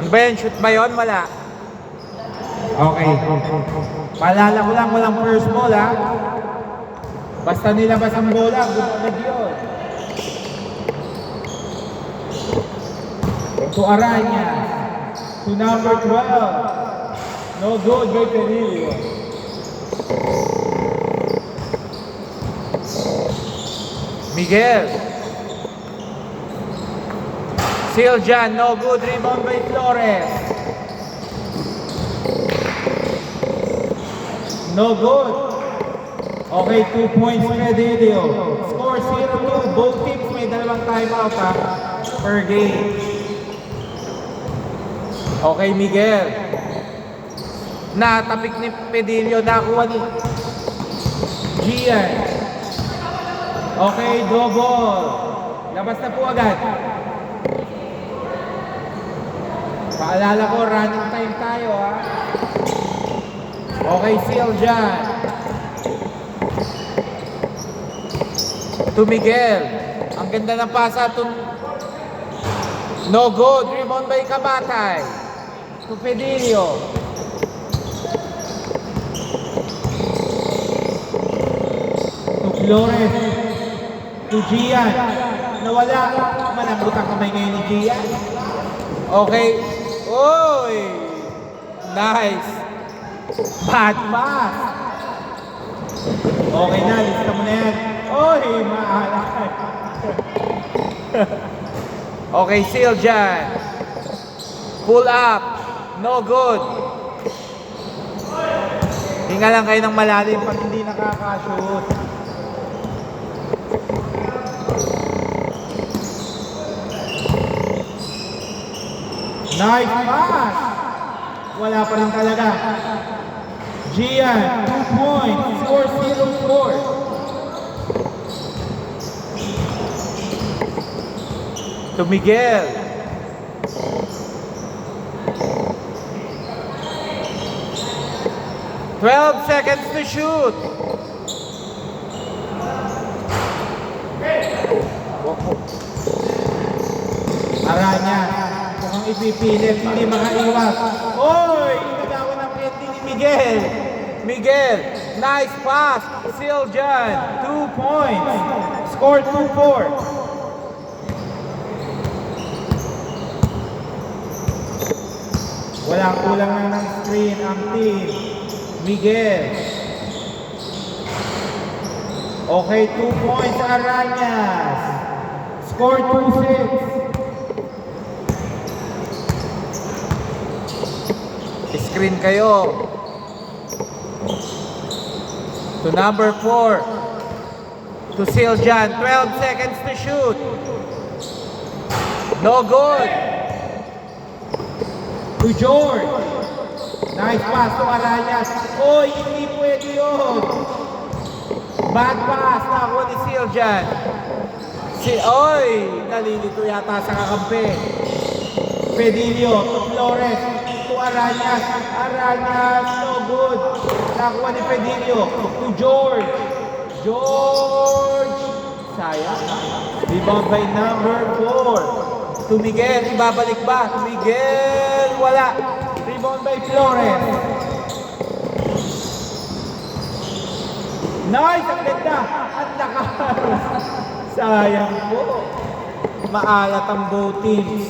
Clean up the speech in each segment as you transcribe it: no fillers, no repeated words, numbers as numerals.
Ano ba yun? Shoot ba yun? Wala. Okay. Paalala ko lang, walang first ball ha. Basta nilabas ang bola, good agad yun. To Aranya. To number 12. No good by Perillo. Miguel. Siljan, no good. Rebound by Flores. No good. Okay, 2 points Perillo. Score 0-2. Both teams may dalawang timeout ha, per game. Okay, Miguel. Natapik ni Pedillo. Nakuha ni Gian. Okay, double. Labas na po agad. Paalala ko, running time tayo ha. Okay, Siljan. to Miguel. Ang ganda ng pasa to. No good. Rebound by Kabatay. To Pedillo. To Flores. To Gian. Nawala. Malambot ang kamay ngayon ni Gian. Okay. Oy! Nice. Bad pass. Okay na, lista mo na yan. Oy, maalakay. Okay, Siljan. Pull up. No good. Hinga lang kayo ng malalim pag hindi nakakashoot. Nice pass. Wala pa rin talaga. Gian, 2 points. Score 0-4. To Miguel. "12 seconds to shoot." Aranya, mukhang ipipilit, hindi makaiwas. Oy! Inagawa ng pwede ni Miguel. Miguel, nice pass. Siljan. 2 points. Score 2-4. Walang kulang na ng screen ang team. Miguel. Okay, 2 points Aranyas. Score 2-6. Screen kayo. To number 4. To Siljan. 12 seconds to shoot. No good. To George. Nice pass to Aranyas. Oy, hindi pwede yun. Bad pass. Nakuha ni Siljan. Oy, nalilito yata sa kakampi. Pedillo to Flores. To Aranyas. Aranyas, no good. Nakuha ni Pedillo. To George. George. Sayang. Rebound by number 4. To Miguel. Ibabalik ba? To Miguel. Wala. Rebound by Flores. Nice! Ang ganda! At lakas! Sayang po. Maalat ang both teams.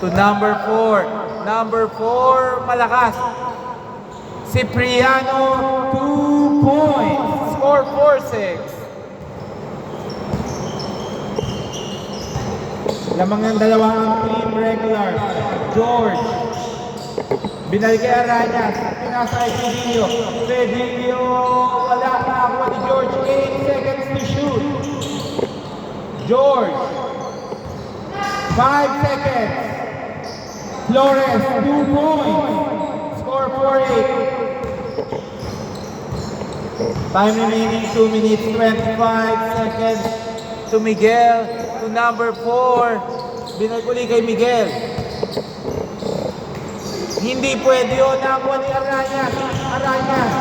To number 4. Number 4, malakas. Cipriano. 2 points. Score 4-6. Lamang ng dalawang team regulars. George. Binalik kay Aranyas. Pinasa kay Pedillo. Pedillo. Wala. Nakakuha ni George. 8 seconds to shoot. George. 5 seconds. Flores. 2 points. Score 4-8. Time remaining 2 minutes 25 seconds. To Miguel. To number 4. Binalik uli kay Miguel. Hindi pwede yun. Nakuha ni Aranyas. Aranyas.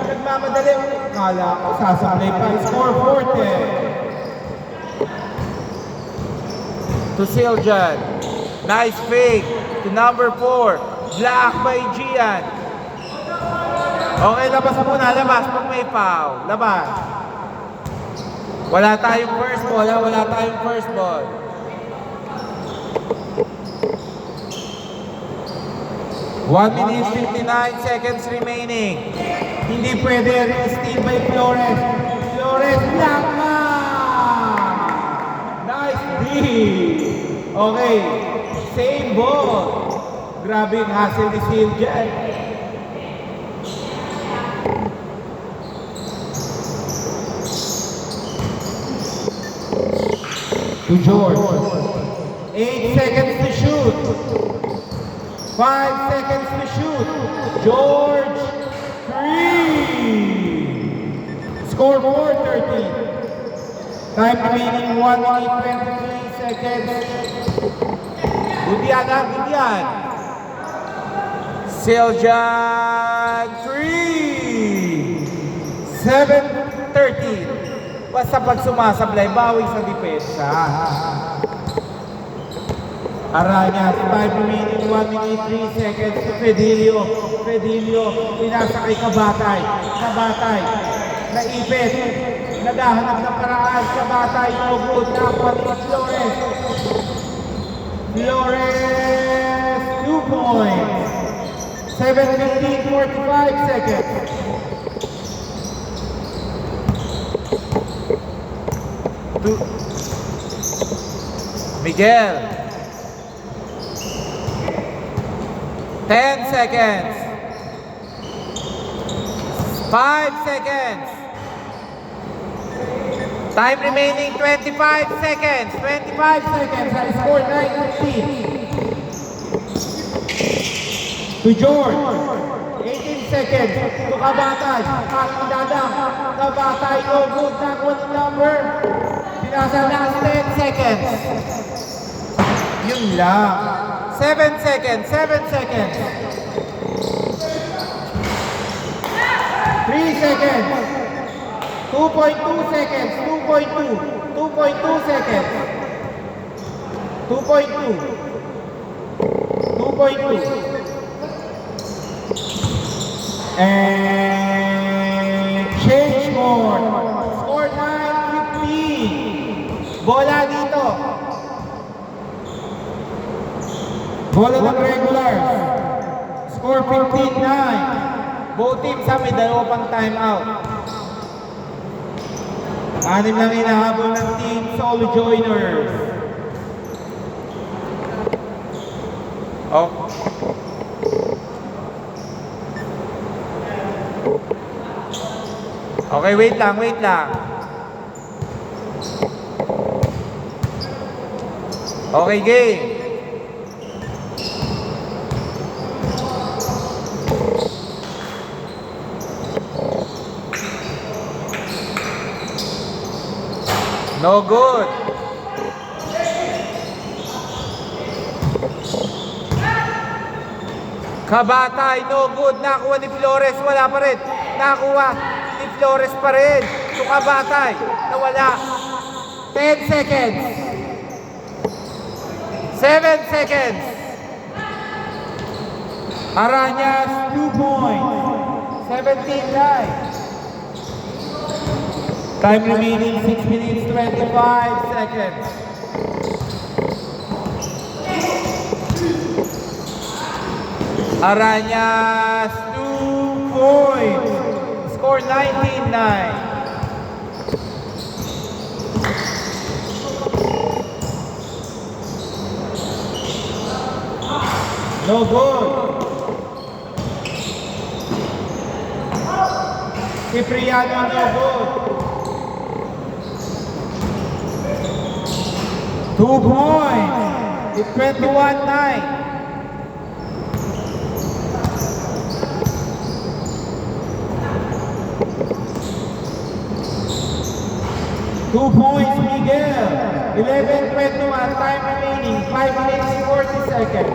Nagmamadali. Kala ko sasablay pa. Score 40. To Siljan. Nice fake. to number 4. Block by Gian. Okay, labas muna, labas pag may foul. Labas. Wala tayong first ball, ha? Wala tayong first ball. One minute, 59 seconds remaining. Hindi pwede, steal by Flores. Flores, block na! Nice D! Okay, same ball. Grabe yung hustle ni Sil dyan. To George. 8 seconds to shoot. 5 seconds to shoot. George, 3. Score 4:30. Time remaining 1 minute 23 seconds. Good yan, ha? Good yan. Siljan, 3. 7:13. Basta pag sumasablay, bawi sa depensa. Aranyas, 5 remaining 1 minute 3 seconds to Fedilio. Fedilio, pinasa kay Kabatay. Kabatay, naipit. Naghahanap ng paraan. Kabatay, no good. Nakuha ni Flores. Flores, 2 points. 7:15, 45 seconds. Miguel. 10 seconds. 5 seconds. Time remaining 25 seconds. 25 seconds. I scored 9:15. To George. 18 seconds. To Kabatay. Parang dadang. Kabatay, no good. Nakuha ng number. Pinasa last 10 seconds. Yun lang. 7 seconds. 7 seconds. 3 seconds. 2.2 seconds. 2.2. 2.2 seconds. 2.2. 2.2. And change more. Score 9:15. Bola dito. Bola ng regulars. Score 15-9. Both teams ha, may dalawa pang timeout. 6 lang hinahabol ng Team Solo Joiners. Oh. Okay, wait lang, wait lang. Okay, game. No good. Kabatay, no good. Nakuha ni Flores, wala pa rin. Nakuha ni Flores pa rin. So Kabatay, nawala. 10 seconds. 7 seconds. Aranyas, 2 points. 17-9. Time remaining 6 minutes 25 seconds. Aranyas, 2 points. score 19-9. No good. Cipriano, no good. 2 points. It's 21-9. Two points, Miguel. 11:21. Time remaining. 5 minutes 40 seconds.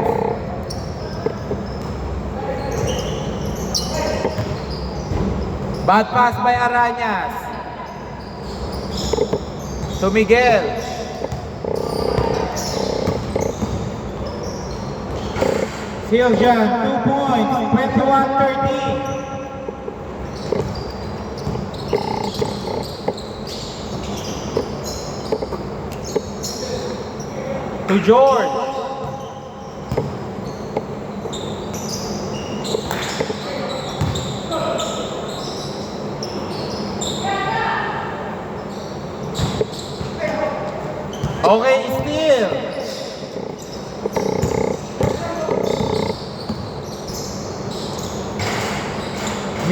Bad pass by Aranyas. To Miguel. Siljan, 2 points, 21-13. To George. Okay, steal.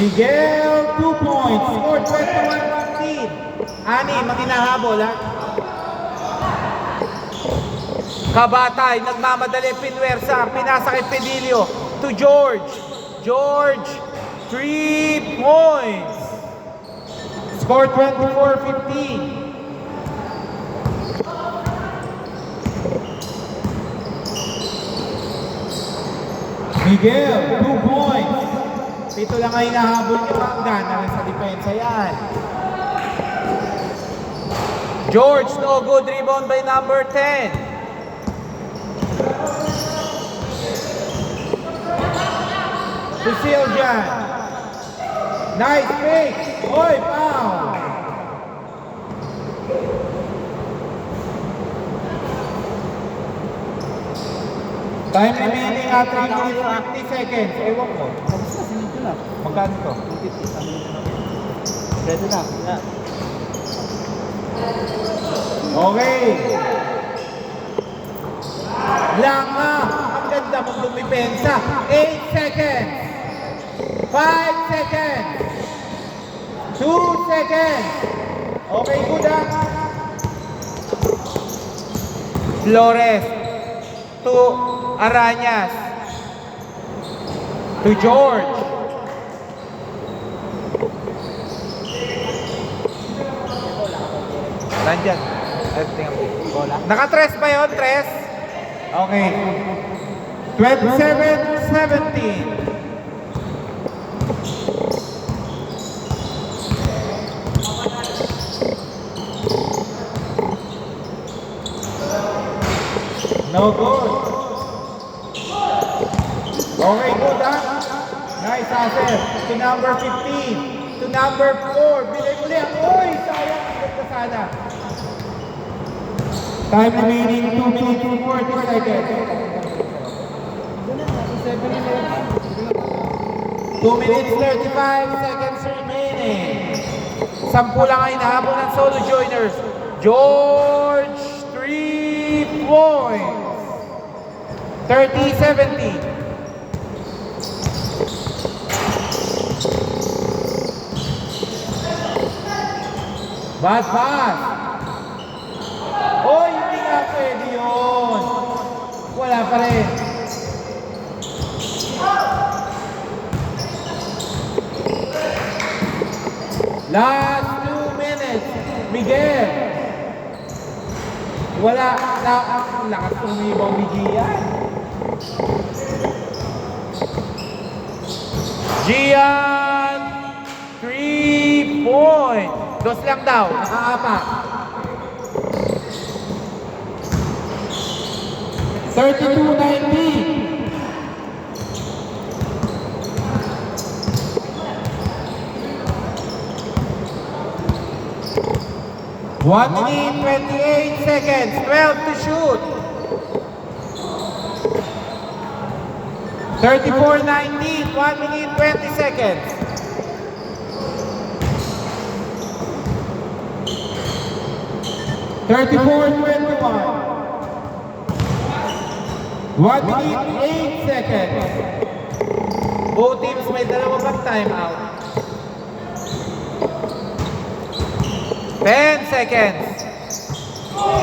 Miguel, 2 points, score 21-15. Ani, maginahabol ha. Kabatay, nagmamadali, pinwersa, pinasa kay Pedilio. To George. George, 3 points. Score 24-15. Miguel, 2 points. Pito lang ay nahabol ni Mangga na rin sa depensa yan. George, no good, rebound by number 10. To Siljan. Nice pick. Oy, foul. Time remaining at 3 minutes 50 seconds. Ewan ko. Magkano to? 250. Ready na. Okay. Langa. Ang ganda mong dumipensa. 8 seconds. 5 seconds. 2 seconds. Okay, good ah. Flores. To Arañas. To George. Nandyan. Naka-tres ba yun? Tres? Okay. 27-17. No good. Okay, good ha. Nice, Asel. To number 15. To number 4. Bilay muli. Uy, sayang. Ganda sana. Time remaining 2 minutes 40 seconds. 2 minutes 35 seconds remaining. 10 lang ay nahabol ng solo joiners. George, 3 points. 30-70. Bad pass. Oh, hindi nga pwede yun. Wala pa rin. Last 2 minutes. Miguel. Wala. Ang lakas tumibaw ni Gian. Gian, 3 points. Dos lang daw, nakaapak. 32-19. One minute, 28 seconds, 12 to shoot. 34-19, 1 minute, 20 seconds. Thirty-four, 21. 1 minute, 8 seconds. Both teams may dalawa pang timeout. 10 seconds.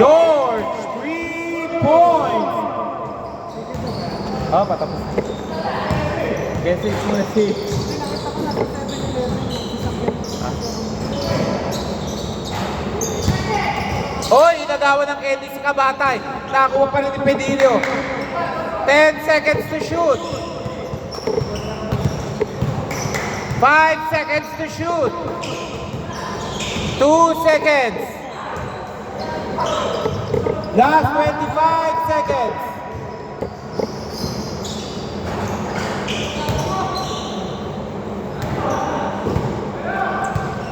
George, 3 points. oh, patapos. Guessing muna si. Oy, inagawa ng Kelly si Kabatay. Nakakuha pa rin ni Pedilio. 10 seconds to shoot. 5 seconds to shoot. 2 seconds. Last 25 seconds.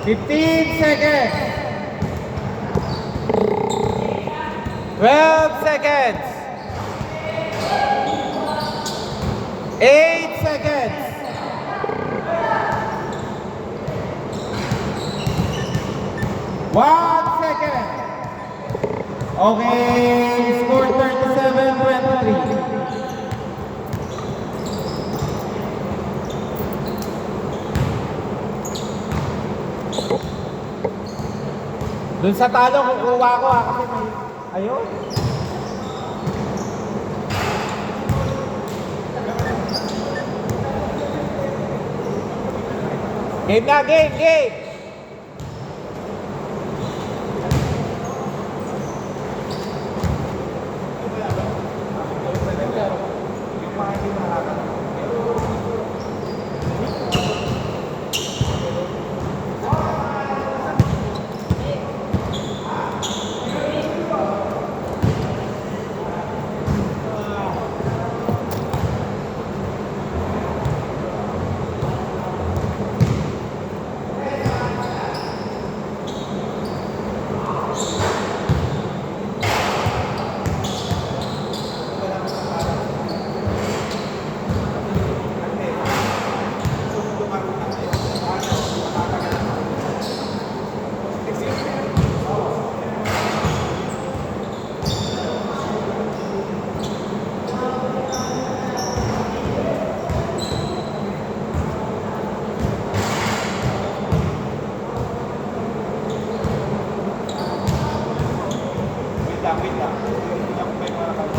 15 seconds. 12 seconds. 8 seconds. 1 second. Okay, score 37-23. Dun sa talo, kukuha ko ha, kasi may... Ayun. Game na, game! Wait lang.